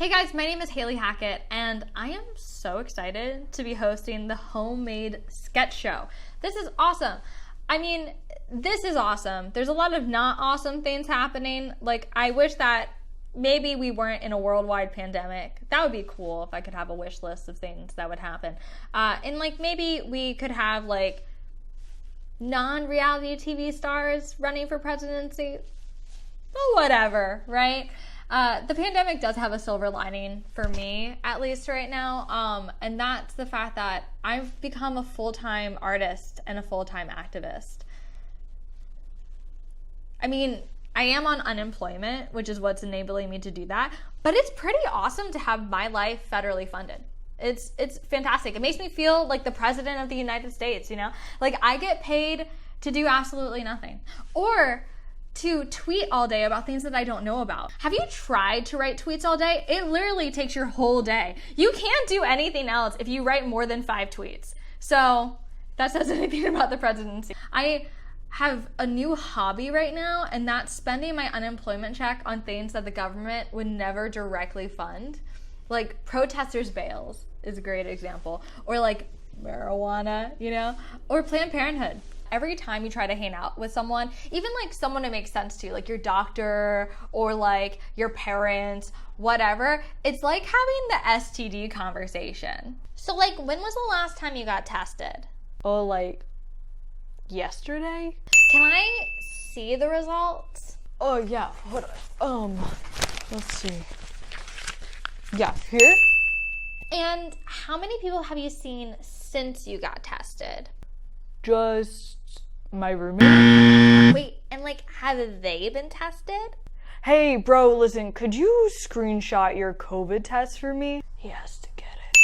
Hey guys, my name is Hailey Hackett, and I am so excited to be hosting the Homemade Sketch Show. This is awesome. I mean, this is awesome. There's a lot of not awesome things happening. Like, I wish that maybe we weren't in a worldwide pandemic. That would be cool if I could have a wish list of things that would happen. And like, maybe we could have like non-reality TV stars running for presidency. Well, whatever, right? The pandemic does have a silver lining for me, at least right now, and that's the fact that I've become a full-time artist and a full-time activist. I mean, I am on unemployment, which is what's enabling me to do that, but it's pretty awesome to have my life federally funded. It's fantastic. It makes me feel like the president of the United States, you know? Like, I get paid to do absolutely nothing. Or to tweet all day about things that I don't know about. Have you tried to write tweets all day? It literally takes your whole day. You can't do anything else if you write more than 5 tweets. So that says anything about the presidency. I have a new hobby right now, and that's spending my unemployment check on things that the government would never directly fund. Like protesters' bails is a great example. Or like marijuana, you know? Or Planned Parenthood. Every time you try to hang out with someone, even like someone it makes sense to, like your doctor or like your parents, whatever, it's like having the STD conversation. So like, when was the last time you got tested? Oh, like yesterday? Can I see the results? Oh yeah, hold on. Let's see. Yeah, here? And how many people have you seen since you got tested? Just my roommate. Wait, and like, have they been tested? Hey bro, listen, could you screenshot your COVID test for me? He has to get it.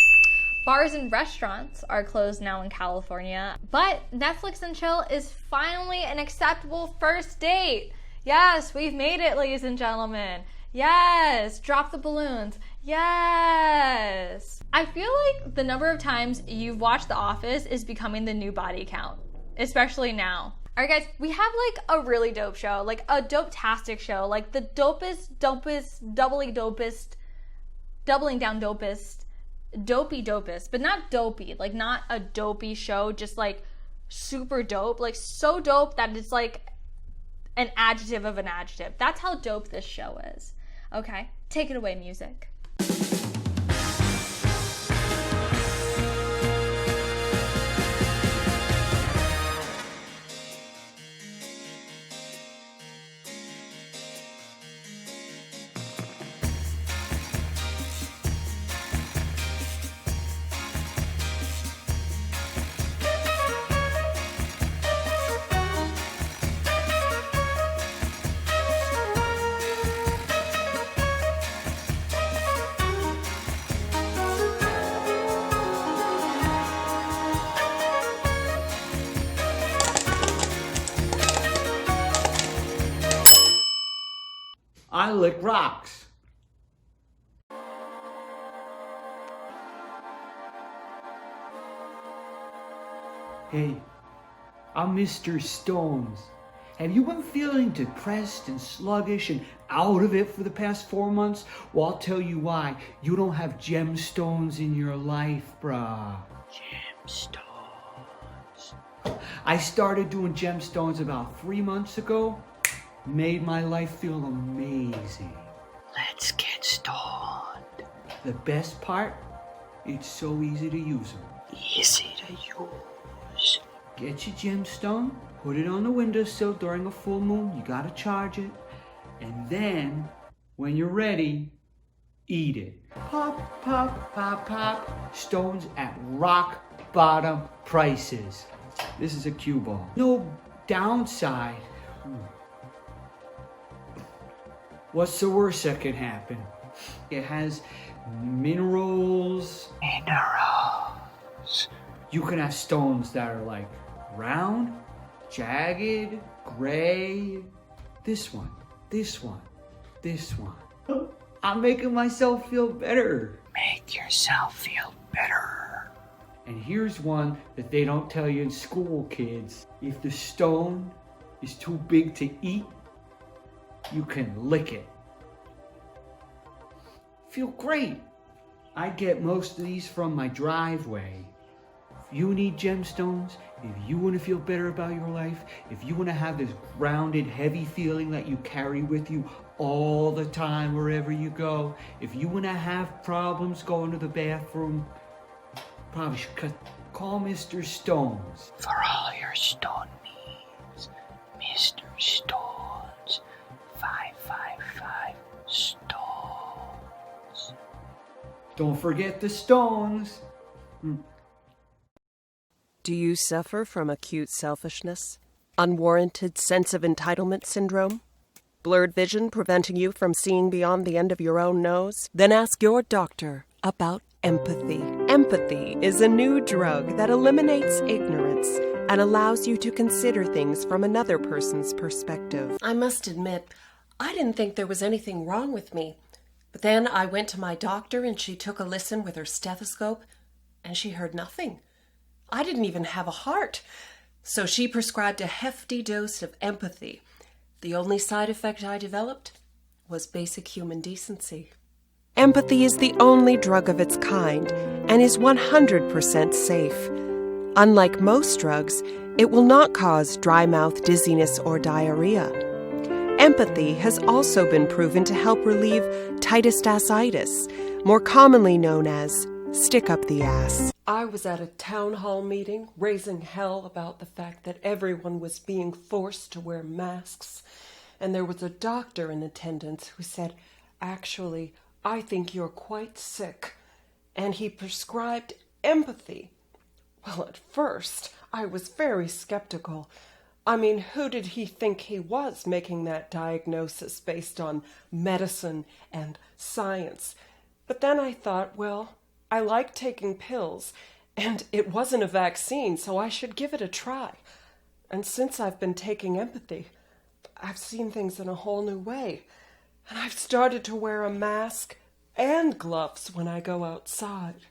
Bars and restaurants are closed now in California, but Netflix and chill is finally an acceptable first date. Yes, we've made it, ladies and gentlemen. Yes, drop the balloons. Yes. I feel like the number of times you've watched The Office is becoming the new body count, especially now. All right, guys, we have like a really dope show, like a dope-tastic show, like the dopest, doubling down dopest, dopey, but not dopey, like not a dopey show, just like super dope, like so dope that it's like an adjective of an adjective. That's how dope this show is. Okay, take it away, music. I lick rocks. Hey, I'm Mr. Stones. Have you been feeling depressed and sluggish and out of it for the past 4 months? Well, I'll tell you why. You don't have gemstones in your life, brah. Gemstones. I started doing gemstones about 3 months ago. Made my life feel amazing. Let's get stoned. The best part, it's so easy to use them. Easy to use. Get your gemstone, put it on the windowsill during a full moon. You gotta charge it. And then, when you're ready, eat it. Pop, pop, pop, pop. Stones at rock bottom prices. This is a cue ball. No downside. What's the worst that can happen? It has minerals. Minerals. You can have stones that are like round, jagged, gray. This one, this one, this one. I'm making myself feel better. Make yourself feel better. And here's one that they don't tell you in school, kids. If the stone is too big to eat, you can lick it. feel great. I get most of these from my driveway. If you need gemstones, if you want to feel better about your life, if you want to have this grounded, heavy feeling that you carry with you all the time wherever you go, if you want to have problems going to the bathroom, probably should call Mr. Stones. For all your stone needs, Mr. Stones, 555 Stones. Don't forget the stones. Do you suffer from acute selfishness? Unwarranted sense of entitlement syndrome? Blurred vision preventing you from seeing beyond the end of your own nose? Then ask your doctor about empathy. Empathy is a new drug that eliminates ignorance and allows you to consider things from another person's perspective. I must admit, I didn't think there was anything wrong with me. But then I went to my doctor and she took a listen with her stethoscope and she heard nothing. I didn't even have a heart. So she prescribed a hefty dose of empathy. The only side effect I developed was basic human decency. Empathy is the only drug of its kind and is 100% safe. Unlike most drugs, it will not cause dry mouth, dizziness, or diarrhea. Empathy has also been proven to help relieve titus-ascitis, more commonly known as stick up the ass. I was at a town hall meeting raising hell about the fact that everyone was being forced to wear masks, and there was a doctor in attendance who said, "Actually, I think you're quite sick," and he prescribed empathy. Well, at first, I was very skeptical. I mean, who did he think he was making that diagnosis based on medicine and science? But then I thought, well, I like taking pills, and it wasn't a vaccine, so I should give it a try. And since I've been taking empathy, I've seen things in a whole new way. And I've started to wear a mask and gloves when I go outside.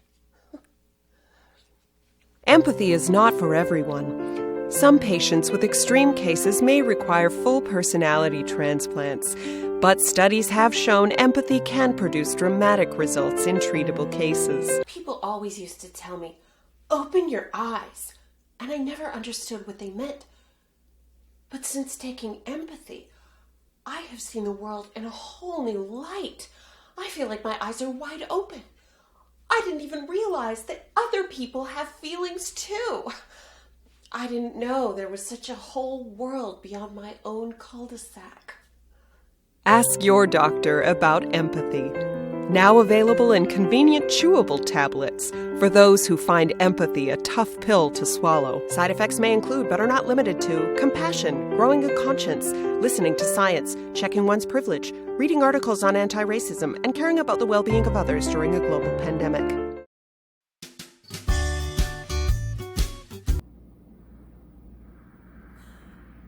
Empathy is not for everyone. Some patients with extreme cases may require full personality transplants, but studies have shown empathy can produce dramatic results in treatable cases. People always used to tell me, "Open your eyes," and I never understood what they meant. But since taking empathy, I have seen the world in a whole new light. I feel like my eyes are wide open. I didn't even realize that other people have feelings too. I didn't know there was such a whole world beyond my own cul-de-sac. Ask your doctor about empathy. Now available in convenient chewable tablets for those who find empathy a tough pill to swallow. Side effects may include, but are not limited to, compassion, growing a conscience, listening to science, checking one's privilege, reading articles on anti-racism, and caring about the well-being of others during a global pandemic.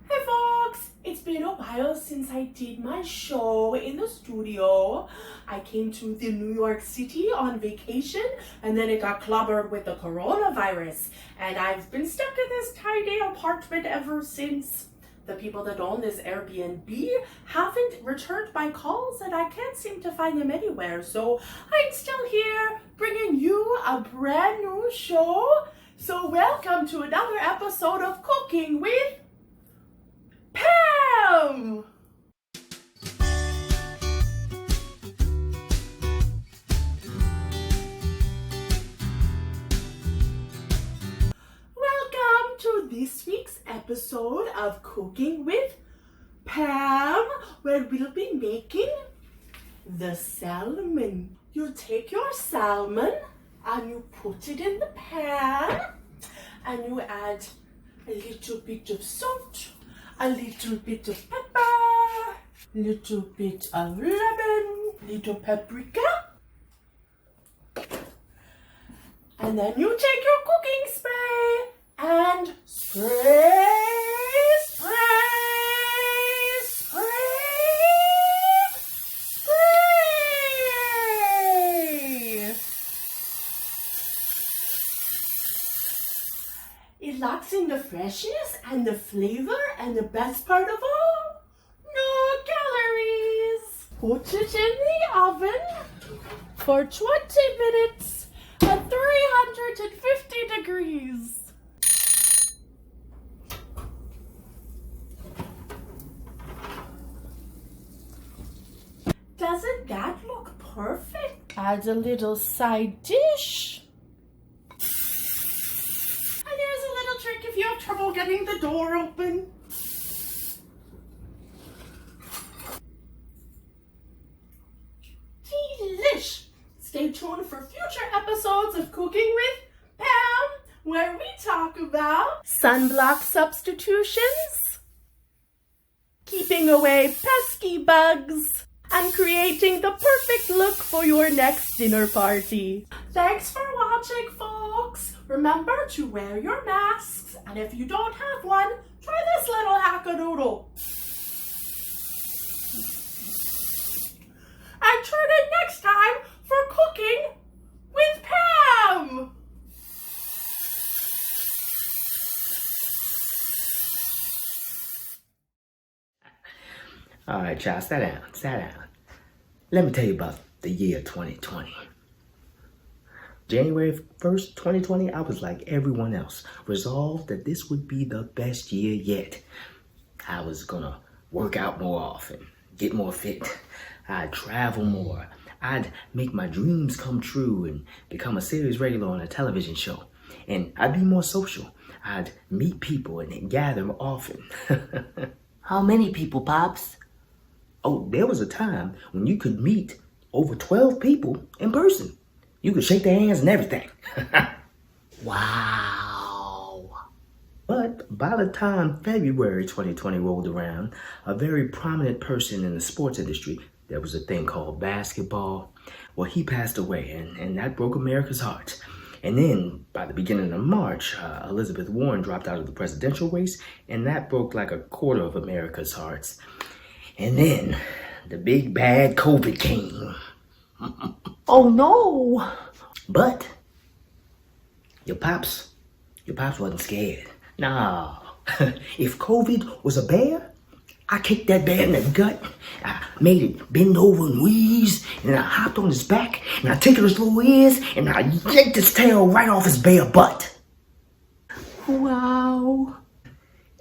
Hey folks, it's been a while since I did my show in the studio. I came to the New York City on vacation and then it got clobbered with the coronavirus. And I've been stuck in this tiny apartment ever since. The people that own this Airbnb haven't returned my calls and I can't seem to find them anywhere. So I'm still here bringing you a brand new show. So welcome to another episode of Cooking with Pam! Welcome to this week's episode of Cooking with Pam, where we'll be making the salmon. You take your salmon and you put it in the pan and you add a little bit of salt, a little bit of pepper, little bit of lemon, little paprika, and then you take your cooking spray and spray, spray, spray, spray. It locks in the freshness and the flavor, and the best part of all, no calories. Put it in the oven for 20 minutes at 350 degrees. Doesn't that look perfect? Add a little side dish. And here's a little trick if you have trouble getting the door open. Delish! Stay tuned for future episodes of Cooking with Pam, where we talk about sunblock substitutions, keeping away pesky bugs, and creating the perfect look for your next dinner party. Thanks for watching, folks. Remember to wear your masks, and if you don't have one, try this little hackadoodle. And tune in next time for Cooking with Pam. All right, child, sit down. Let me tell you about the year 2020. January 1st, 2020, I was like everyone else, resolved that this would be the best year yet. I was gonna work out more often, get more fit. I'd travel more. I'd make my dreams come true and become a series regular on a television show. And I'd be more social. I'd meet people and gather often. How many people, Pops? Oh, there was a time when you could meet over 12 people in person. You could shake their hands and everything. Wow. But by the time February 2020 rolled around, a very prominent person in the sports industry, there was a thing called basketball. Well, he passed away, and that broke America's hearts. And then, by the beginning of March, Elizabeth Warren dropped out of the presidential race, and that broke like a quarter of America's hearts. And then, the big bad COVID came. Oh no! But, your pops wasn't scared. Nah, if COVID was a bear, I kicked that bear in the gut. I made it bend over and wheeze, and I hopped on his back, and I tickled his little ears, and I yanked his tail right off his bare butt. Wow.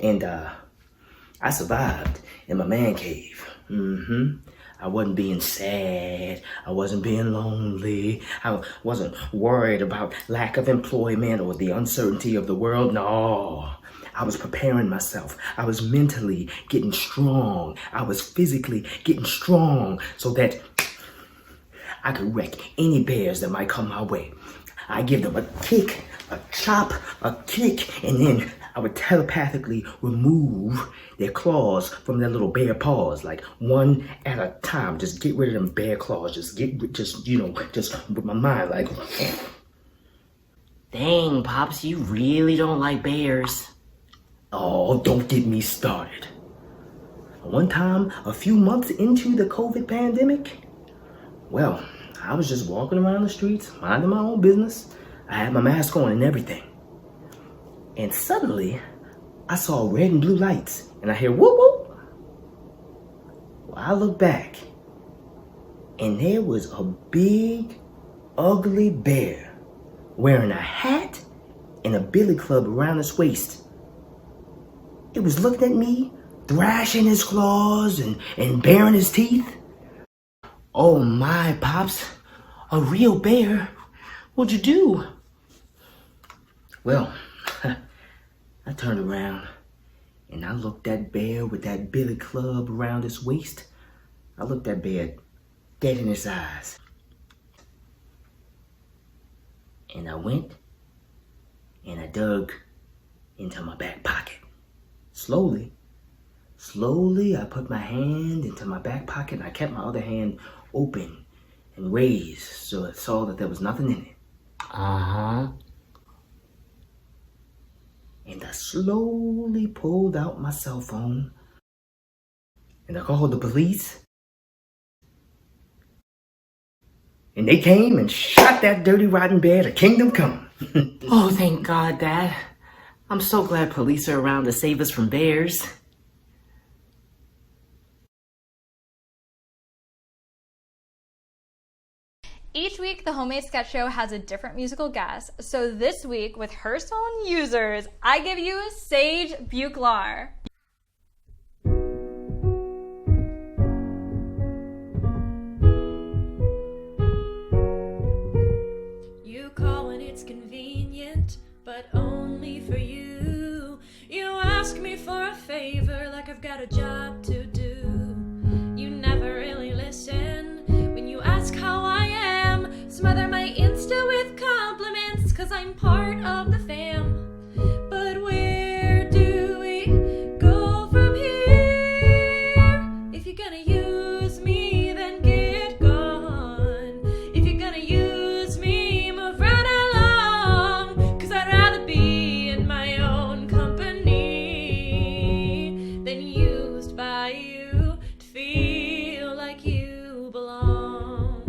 And I survived in my man cave. I wasn't being sad. I wasn't being lonely. I wasn't worried about lack of employment or the uncertainty of the world. No. I was preparing myself. I was mentally getting strong. I was physically getting strong so that I could wreck any bears that might come my way. I give them a kick, a chop, a kick, and then I would telepathically remove their claws from their little bare paws, like one at a time. Just get rid of them bare claws. Just with my mind, like. Dang, Pops, you really don't like bears. Oh, don't get me started. One time, a few months into the COVID pandemic, well, I was just walking around the streets, minding my own business. I had my mask on and everything. And suddenly, I saw red and blue lights, and I hear whoop whoop. Well, I look back, and there was a big, ugly bear wearing a hat and a billy club around its waist. It was looking at me, thrashing his claws and baring his teeth. Oh my, Pops. A real bear? What'd you do? Well, I turned around and I looked at bear with that billy club around his waist. I looked that bear dead in his eyes. And I went and I dug into my back pocket. Slowly, I put my hand into my back pocket and I kept my other hand open and raised so I saw that there was nothing in it. Uh-huh. And I slowly pulled out my cell phone and I called the police. And they came and shot that dirty rotten bear to kingdom come. Oh, thank God, Dad. I'm so glad police are around to save us from bears. Each week week, the Homemade Sketch Show has a different musical guest. So this week, with her song Users, I give you Sage Buchlar. You call when it's convenient, but only for you. You ask me for a favor like I've got a job to do. You never really listen when you ask how I am. Smother my Insta with compliments, 'cause I'm part of the fam. But where do we go from here? If you're gonna use me, then get gone. If you're gonna use me, move right along, 'cause I'd rather be in my own company than used by you to feel like you belong.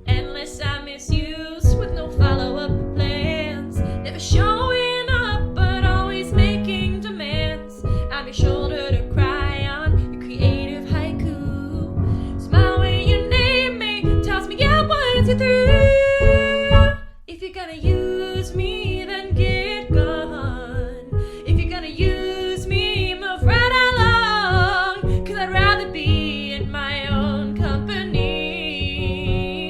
Endless I misuse with no follow-up plans, never showing up but always making demands. I'm your shoulder to cry on, your creative haiku. Smile when you name me, tells me I want you through. If you're gonna use me, then get gone. If you're gonna use me, move right along, 'cause I'd rather be in my own company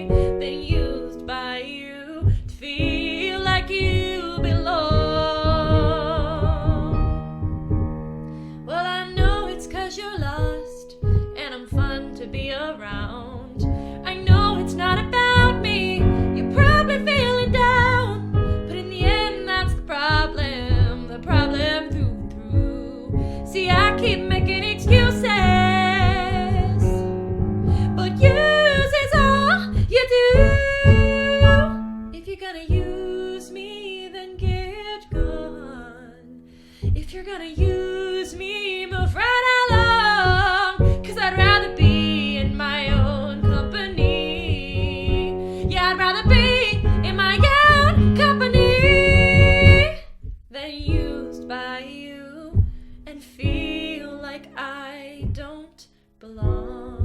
than used by you to feel like you belong. Well, I know it's 'cause you're lost and I'm fun to be around. I know it's not about me, you're probably feeling down, but in the end that's the problem through and through. See, I keep making excuses, but use is all you do. If you're gonna use me, then get gone. If you're gonna use me, move right along, 'cause I'd rather be in my own company. Yeah, I'd rather be in my own company than used by you and feel like I don't belong.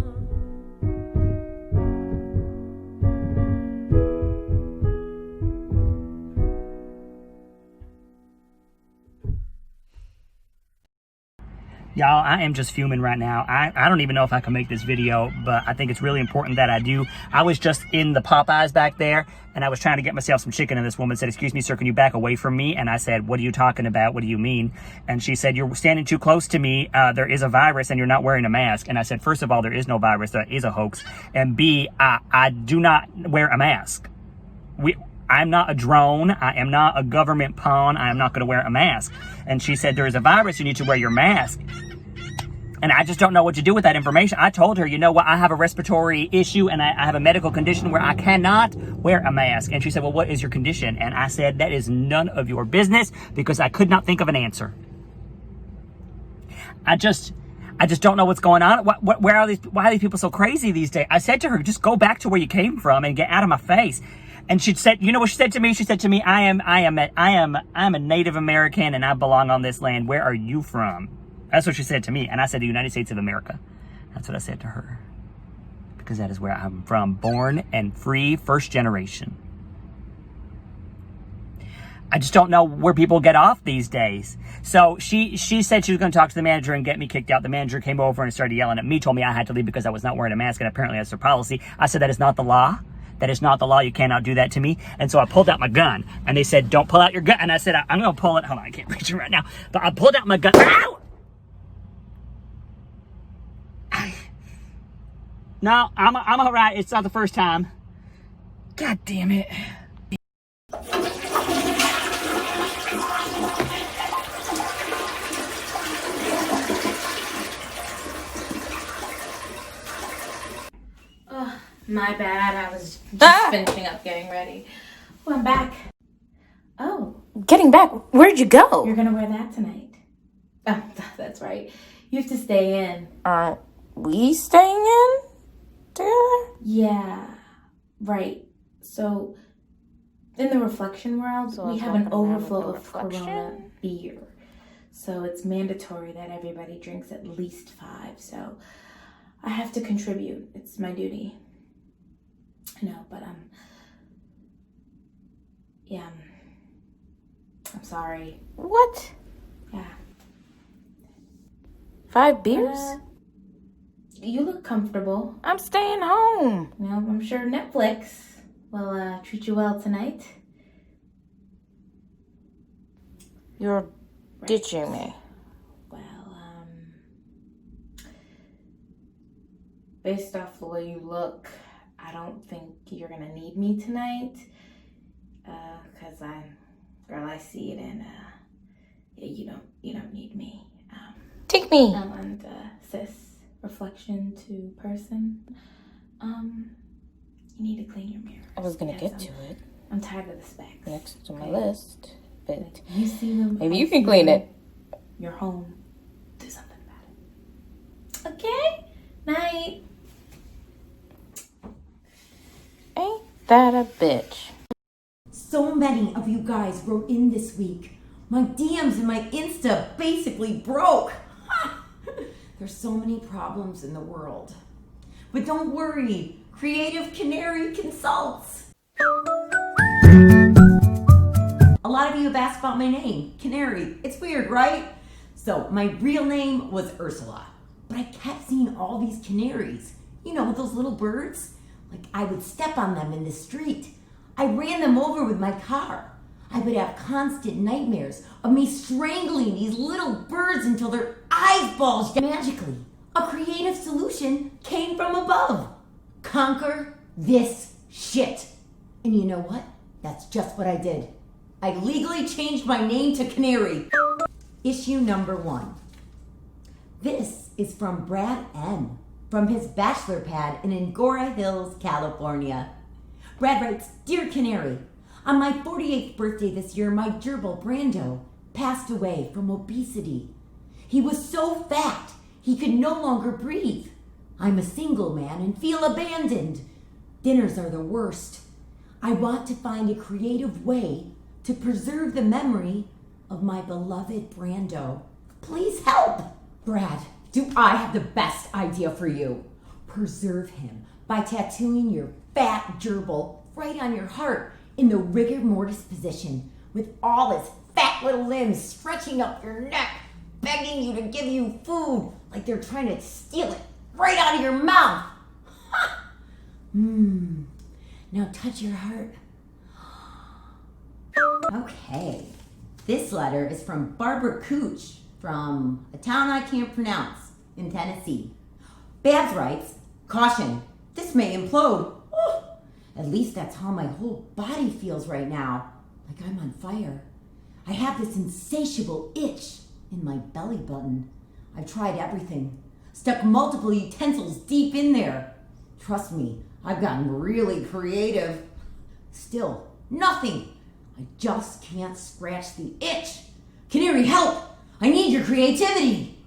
Y'all, I am just fuming right now. I don't even know if I can make this video, but I think it's really important that I do. I was just in the Popeyes back there, and I was trying to get myself some chicken, and this woman said, "Excuse me, sir, can you back away from me?" And I said, "What are you talking about? What do you mean?" And she said, "You're standing too close to me. There is a virus, and you're not wearing a mask." And I said, "First of all, there is no virus. That is a hoax. And B, I do not wear a mask. I'm not a drone. I am not a government pawn. I am not going to wear a mask." And she said, "There is a virus. You need to wear your mask." And I just don't know what to do with that information. I told her, you know what, I have a respiratory issue and I have a medical condition where I cannot wear a mask. And she said, "Well, what is your condition?" And I said, "That is none of your business," because I could not think of an answer. I just don't know what's going on. Why are these people so crazy these days? I said to her, "Just go back to where you came from and get out of my face." And she said, you know what she said to me? She said to me, I am a Native American and I belong on this land. Where are you from?" That's what she said to me. And I said, "The United States of America." That's what I said to her. Because that is where I'm from. Born and free, first generation. I just don't know where people get off these days. So she said she was going to talk to the manager and get me kicked out. The manager came over and started yelling at me, told me I had to leave because I was not wearing a mask. And apparently that's their policy. I said, "That is not the law. That is not the law. You cannot do that to me." And so I pulled out my gun. And they said, "Don't pull out your gun." And I said, "I'm going to pull it." Hold on, I can't reach it right now. But I pulled out my gun. Ow! No, I'm all right. It's not the first time. God damn it. Oh, my bad. I was just finishing up getting ready. Oh, I'm back. Oh. Getting back? Where'd you go? You're gonna wear that tonight. Oh, that's right. You have to stay in. Aren't we staying in? Yeah, right. So, in the reflection world, we have an overflow of Corona beer. So it's mandatory that everybody drinks at least 5. So I have to contribute. It's my duty. No, but yeah, I'm sorry. What? Yeah. 5 beers? You look comfortable. I'm staying home. You know, I'm sure Netflix will treat you well tonight. You're ditching me. Well, based off the way you look, I don't think you're gonna need me tonight. Cause I see it, and yeah, you don't need me. Take me. And sis, reflection to person. You need to clean your mirror. I was gonna get to it. I'm tired of the specs. Next to my list. But you see them. Maybe you can clean it. You're home. Do something about it. Okay? Night. Ain't that a bitch? So many of you guys wrote in this week. My DMs and my Insta basically broke. There's so many problems in the world. But don't worry, Creative Canary consults. A lot of you have asked about my name, Canary. It's weird, right? So my real name was Ursula, but I kept seeing all these canaries. You know, those little birds? Like I would step on them in the street. I ran them over with my car. I would have constant nightmares of me strangling these little birds until their eyes bulged. Magically, a creative solution came from above. Conquer this shit. And you know what? That's just what I did. I legally changed my name to Canary. Issue number 1. This is from Brad N. from his bachelor pad in Angora Hills, California. Brad writes, Dear Canary, on my 48th birthday this year, my gerbil, Brando, passed away from obesity. He was so fat, he could no longer breathe. I'm a single man and feel abandoned. Dinners are the worst. I want to find a creative way to preserve the memory of my beloved Brando. Please help. Brad, do I have the best idea for you? Preserve him by tattooing your fat gerbil right on your heart in the rigor mortis position with all his fat little limbs stretching up your neck, begging you to give you food like they're trying to steal it right out of your mouth. Now touch your heart. Okay, this letter is from Barbara Cooch from a town I can't pronounce in Tennessee. Babs writes, Caution, this may implode. At least that's how my whole body feels right now, like I'm on fire. I have this insatiable itch in my belly button. I've tried everything, stuck multiple utensils deep in there. Trust me, I've gotten really creative. Still, nothing. I just can't scratch the itch. Canary, help! I need your creativity.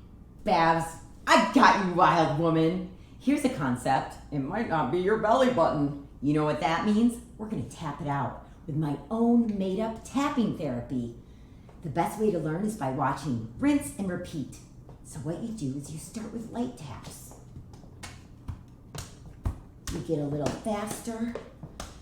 Babs, I got you, wild woman. Here's a concept. It might not be your belly button. You know what that means? We're gonna tap it out with my own made-up tapping therapy. The best way to learn is by watching, rinse, and repeat. So what you do is you start with light taps. You get a little faster.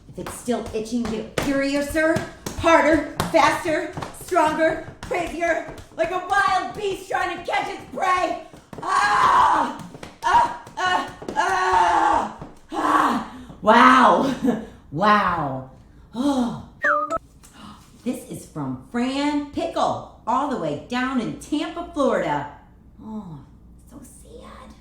If it's still itching, get curiouser, harder, faster, stronger, crazier, like a wild beast trying to catch its prey. Ah! Ah! Ah! Ah! Ah! Wow! Wow! Oh. This is from Fran Pickle, all the way down in Tampa, Florida. Oh, so sad.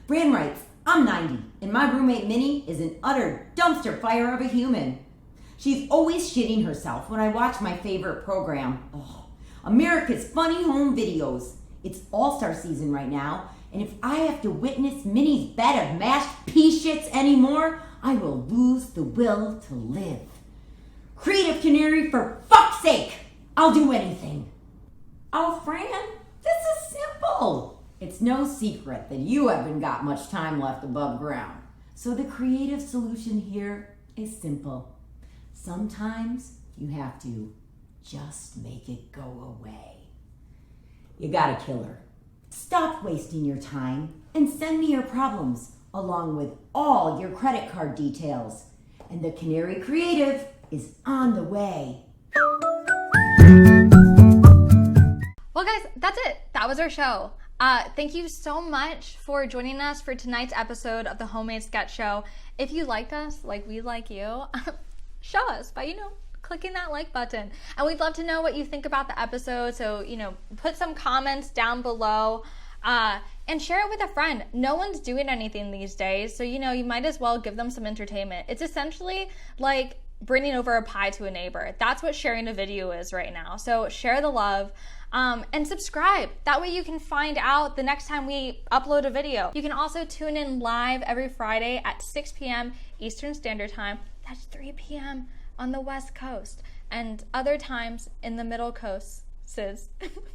Fran writes, I'm 90, and my roommate Minnie is an utter dumpster fire of a human. She's always shitting herself when I watch my favorite program. Oh, America's Funny Home Videos. It's All-Star season right now, and if I have to witness Minnie's bed of mashed pea shits anymore, I will lose the will to live. Creative Canary, for fuck's sake! I'll do anything. Oh, Fran, this is simple. It's no secret that you haven't got much time left above ground. So the creative solution here is simple. Sometimes you have to just make it go away. You gotta kill her. Stop wasting your time and send me your problems along with all your credit card details. And the Canary Creative is on the way. Well, guys, that's it. That was our show. Thank you so much for joining us for tonight's episode of the Homemade Sketch Show. If you liked us like we like you, show us by, clicking that like button. And we'd love to know what you think about the episode. So, put some comments down below and share it with a friend. No one's doing anything these days. So, you might as well give them some entertainment. It's essentially like bringing over a pie to a neighbor. That's what sharing a video is right now. So share the love. And subscribe. That way you can find out the next time we upload a video. You can also tune in live every Friday at 6 p.m. Eastern Standard Time. That's 3 p.m. on the West Coast and other times in the Middle Coast, sis.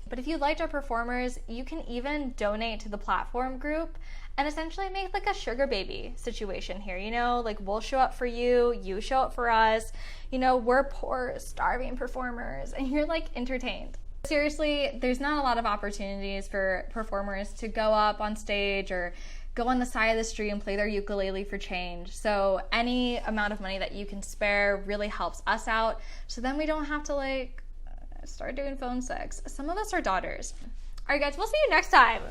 But if you liked our performers, you can even donate to the platform group and essentially make like a sugar baby situation here. Like we'll show up for you, you show up for us. We're poor, starving performers and you're like entertained. Seriously, there's not a lot of opportunities for performers to go up on stage or go on the side of the street and play their ukulele for change. So any amount of money that you can spare really helps us out. So then we don't have to start doing phone sex. Some of us are daughters. All right, guys, we'll see you next time.